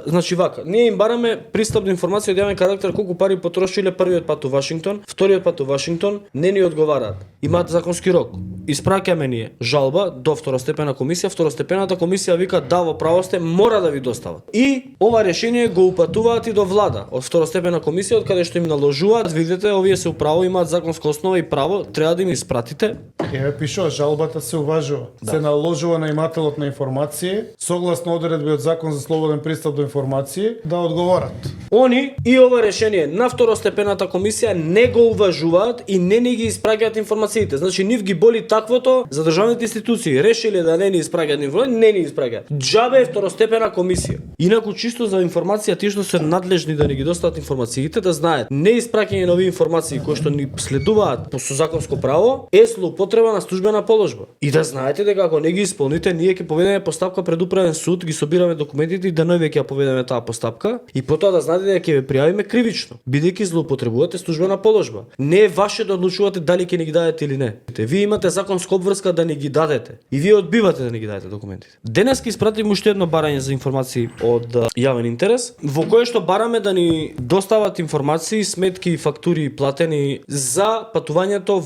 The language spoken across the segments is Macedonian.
Значи вака, ние им бараме пристап до информација од јавен карактер колку пари потрошиле првиот пат у Вашингтон, вториот пат у Вашингтон, не ни одговараат. Имаат законски рок. Испраќаме ние жалба до второстепена комисија, второстепената комисија вика да, во право сте, мора да ви достават. И ова решение го упатуваат и до влада од второстепена комисија, од каде што им наложуваат, видите, овие се управо имаат законска основа и право, треба да им испратите. Еве пишува, жалбата се уважува. Се наложува на имателот на информации, согласно одредби од Закон за слободен пристап до информации, да одговорат. Они и ова решение на второстепената комисија не го уважуваат и не ни ги испраќаат информациите. Значи нив ги боли таквото за државните институции. Решиле да не ни испраќаат информации, не ни испраќаат. Џабе е второстепена комисија. Инаку чисто за информација тие што се надлежни да ни ги достават информациите да знаат, не испраќање нови информации кои што ни следуваат по законско право е злоупотреба на службена положба. И да знаете дека ако не ги исполните, ние ќе поведеме постапка пред управен суд, ги собираме документите и денови ќе ја поведеме таа постапка и потоа да знаете дека ќе ве пријавиме кривично, бидејќи злоупотребувате службена положба. Не е ваше да одлучувате дали ќе ни ги дадете или не. Вие имате законска обврска да ни ги дадете и вие одбивате да ни ги дадете документите. Денес ќе испратиме уште едно барање за информации од јавен интерес, во кое што бараме да ни достават информации, сметки и фактури платени за патувањето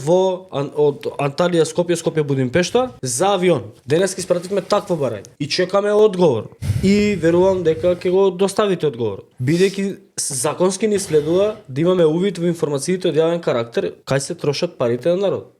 од Анталија Скопје, Скопје Будимпешта за авион. Денес ќе испратиме такво барање и чекаме одговор. И верувам дека ќе го доставите одговор. Бидејќи законски ни следува да имаме увид во информациите од јавен карактер, кај се трошат парите на народ.